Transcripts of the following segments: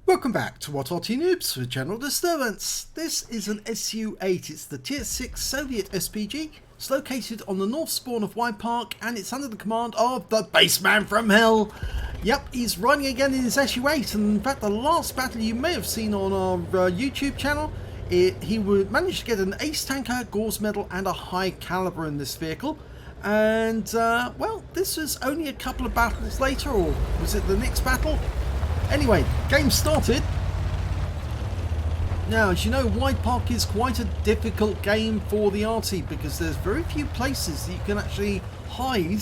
Welcome back to What Arty Noobs for General Disturbance. This is an SU-8. It's the Tier 6 Soviet SPG. It's located on the north spawn of Widepark and it's under the command of the BassmanFromHell. Yep, he's riding again in his SU-8, and in fact the last battle you may have seen on our YouTube channel, he would manage to get an Ace Tanker, Gauze Medal and a high caliber in this vehicle. And well, this was only a couple of battles later, or was it the next battle? Anyway, game started. Now, as you know, Widepark is quite a difficult game for the Arty because there's very few places that you can actually hide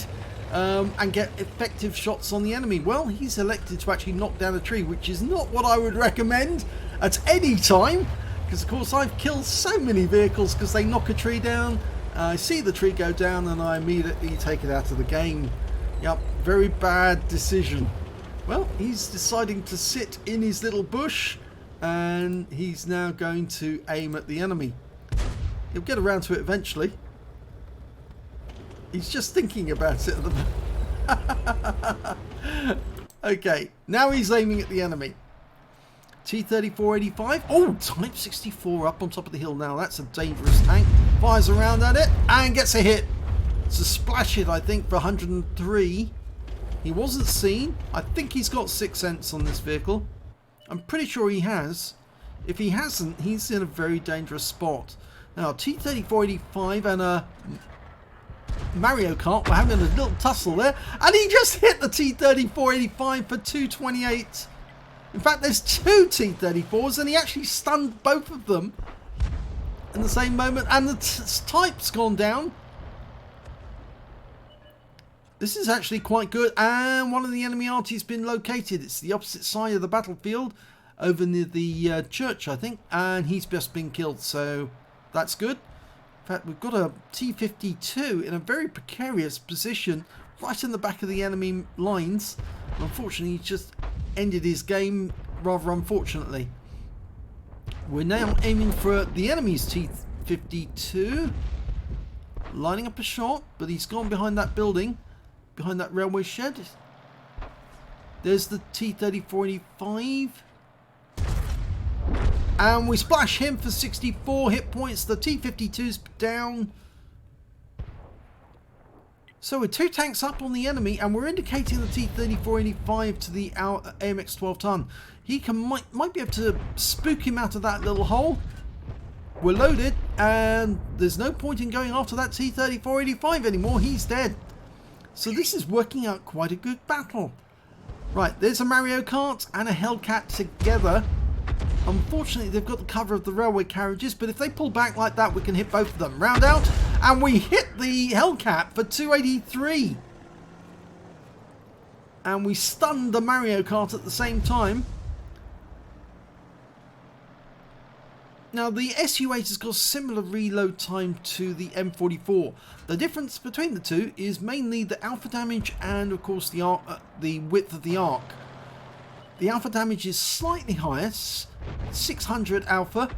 and get effective shots on the enemy. Well, he's elected to actually knock down a tree, which is not what I would recommend at any time, because of course I've killed so many vehicles because they knock a tree down. I see the tree go down and I immediately take it out of the game. Yep, very bad decision. Well, he's deciding to sit in his little bush and he's now going to aim at the enemy. He'll get around to it eventually. He's just thinking about it at the moment. Okay, now he's aiming at the enemy. T-3485. Oh, Type 64 up on top of the hill now. That's a dangerous tank. Fires around at it and gets a hit. It's a splash hit, I think, for 103. He wasn't seen. I think he's got 6th sense on this vehicle. I'm pretty sure he has. If he hasn't, he's in a very dangerous spot. Now, T-3485 and a Mario Kart were having a little tussle there, and he just hit the T-3485 for 228. In fact, there's two T-34s, and he actually stunned both of them in the same moment, and the type's gone down. This is actually quite good, and one of the enemy Arty's been located. It's the opposite side of the battlefield, over near the church, I think, and he's just been killed, so that's good. In fact, we've got a T-52 in a very precarious position, right in the back of the enemy lines. Unfortunately, he just ended his game, rather unfortunately. We're now aiming for the enemy's T-52, lining up a shot, but he's gone behind that building. Behind that railway shed. There's the T-3485. And we splash him for 64 hit points. The T-52's down. So we're 2 tanks up on the enemy, and we're indicating the T-3485 to the AMX 12 ton. He might be able to spook him out of that little hole. We're loaded, and there's no point in going after that T-3485 anymore. He's dead. So this is working out quite a good battle. Right, there's a Mario Kart and a Hellcat together. Unfortunately, they've got the cover of the railway carriages, but if they pull back like that, we can hit both of them. Round out, and we hit the Hellcat for 283. And we stunned the Mario Kart at the same time. Now, the SU-8 has got a similar reload time to the M44. The difference between the two is mainly the alpha damage and, of course, the width of the arc. The alpha damage is slightly higher, 600 alpha,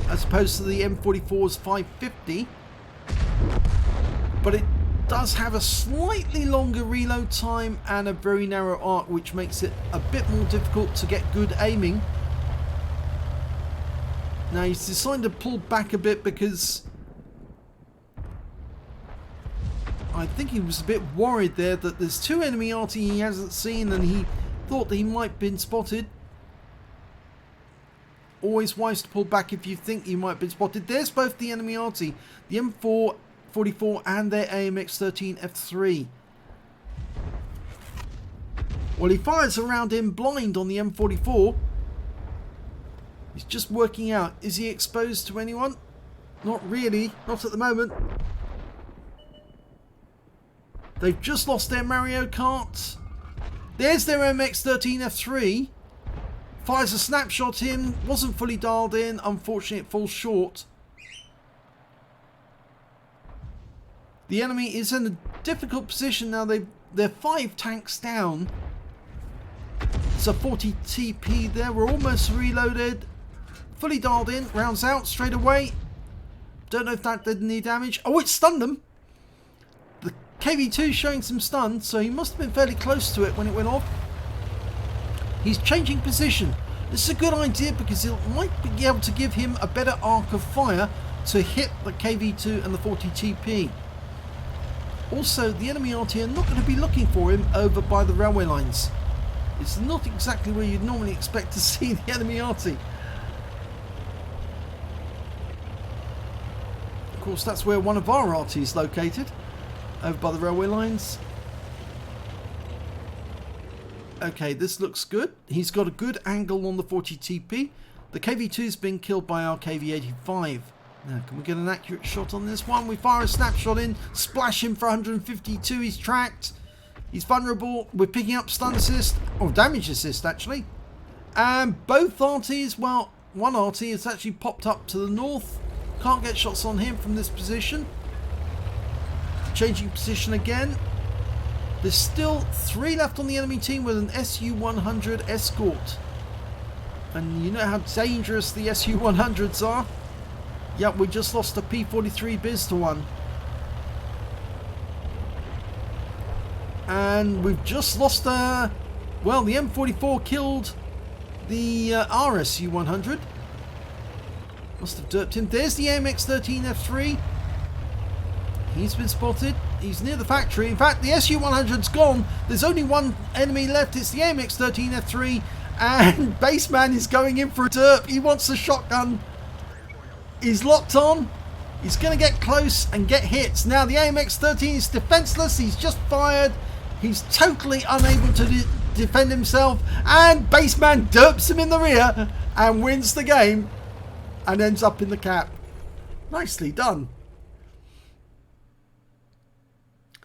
as opposed to the M44's 550. But it does have a slightly longer reload time and a very narrow arc, which makes it a bit more difficult to get good aiming. Now he's decided to pull back a bit because I think he was a bit worried there that there's 2 enemy Arty he hasn't seen, and he thought that he might have been spotted. Always wise to pull back if you think you might have been spotted. There's both the enemy Arty, the M444 and their AMX-13 F3. Well, he fires around him blind on the M44. He's just working out, is he exposed to anyone? Not really, not at the moment. They've just lost their Mario Kart. There's their MX-13 F3. Fires a snapshot in, wasn't fully dialed in, unfortunately it falls short. The enemy is in a difficult position now, they're 5 tanks down. It's a 40 TP there, we're almost reloaded. Fully dialed in, rounds out straight away. Don't know if that did any damage. Oh, it stunned them. The KV2 showing some stun, so he must have been fairly close to it when it went off. He's changing position. This is a good idea because it might be able to give him a better arc of fire to hit the KV2 and the 40TP. Also, the enemy Arty are not going to be looking for him over by the railway lines. It's not exactly where you'd normally expect to see the enemy Arty. Of course, that's where one of our Arty is located, over by the railway lines. Okay, this looks good. He's got a good angle on the 40TP. The KV2's been killed by our KV85. Now, can we get an accurate shot on this one? We fire a snapshot in, splash him for 152. He's tracked. He's vulnerable. We're picking up stun assist, or damage assist actually. And both Artys, well, one Arty has actually popped up to the north. Can't get shots on him from this position. Changing position again. There's still 3 left on the enemy team with an SU-100 escort. And you know how dangerous the SU-100s are. Yep, we just lost a P-43 Biz to one. And we've just lost well, the M44 killed the RSU-100. Must have derped him. There's the AMX-13F3. He's been spotted. He's near the factory. In fact, the SU-100's gone. There's only one enemy left. It's the AMX-13F3. And Bassman is going in for a derp. He wants a shotgun. He's locked on. He's going to get close and get hits. Now, the AMX-13 is defenseless. He's just fired. He's totally unable to defend himself. And Bassman derps him in the rear and wins the game and ends up in the cap. Nicely done.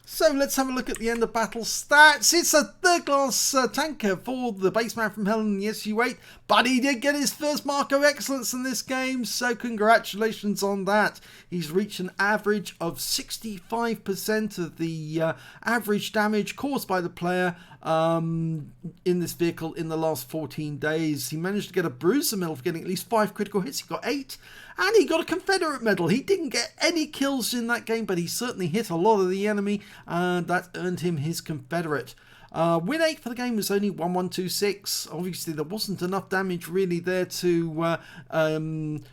So let's have a look at the end of battle stats. It's a third class tanker for the BassmanFromHell and the SU-8, but he did get his first mark of excellence in this game, so congratulations on that. He's reached an average of 65% of the average damage caused by the player in this vehicle in the last 14 days. He managed to get a bruiser medal for getting at least 5 critical hits. He got 8. And he got a Confederate medal. He didn't get any kills in that game, but he certainly hit a lot of the enemy, and that earned him his Confederate. Win 8 for the game was only 1126. Obviously, there wasn't enough damage really there to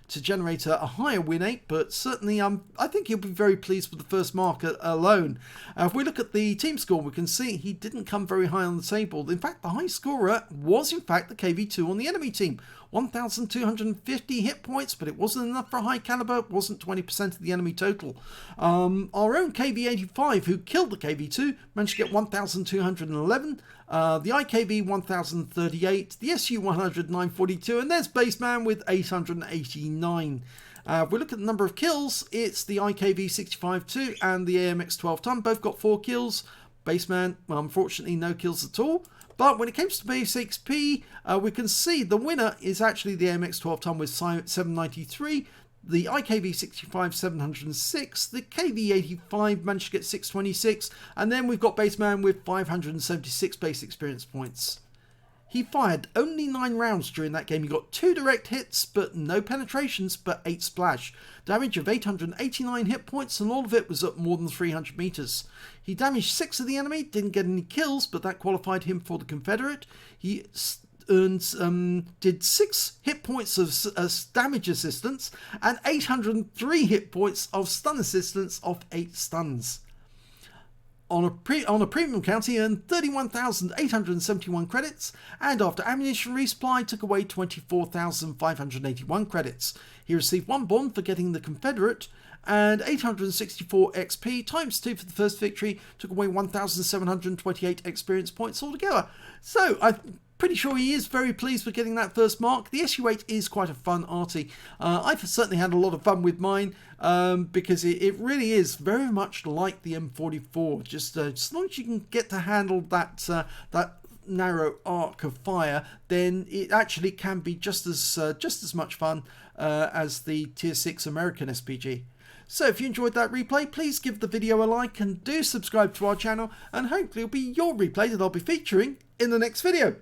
generate a higher win 8, but certainly I think he'll be very pleased with the first mark alone. If we look at the team score, we can see he didn't come very high on the table. In fact, the high scorer was in fact the KV2 on the enemy team. 1,250 hit points, but it wasn't enough for a high caliber. It wasn't 20% of the enemy total. Our own KV85, who killed the KV2, managed to get 1,211. The IKV 1,038. The SU-100 942, and there's Bassman with 889. If we look at the number of kills, it's the IKV 65-2 and the AMX 12-ton. Both got 4 kills. Bassman, well, unfortunately, no kills at all. But when it comes to base XP, we can see the winner is actually the AMX 12-ton with 793, the IKV 65 706, the KV 85 managed to get 626, and then we've got Bassman with 576 base experience points. He fired only 9 rounds during that game. He got 2 direct hits, but no penetrations, but 8 splash. Damage of 889 hit points, and all of it was at more than 300 meters. He damaged 6 of the enemy, didn't get any kills, but that qualified him for the Confederate. He did 6 hit points of damage assistance, and 803 hit points of stun assistance off 8 stuns. On a premium count, he earned 31,871 credits, and after ammunition resupply, took away 24,581 credits. He received 1 bond for getting the Confederate, and 864 XP times 2 for the first victory, took away 1,728 experience points altogether. So, I'm pretty sure he is very pleased with getting that first mark. The SU-8 is quite a fun Arty. I've certainly had a lot of fun with mine because it really is very much like the M44. Just as long as you can get to handle that narrow arc of fire, then it actually can be just as much fun as the Tier 6 American SPG. So if you enjoyed that replay, please give the video a like and do subscribe to our channel, and hopefully it'll be your replay that I'll be featuring in the next video.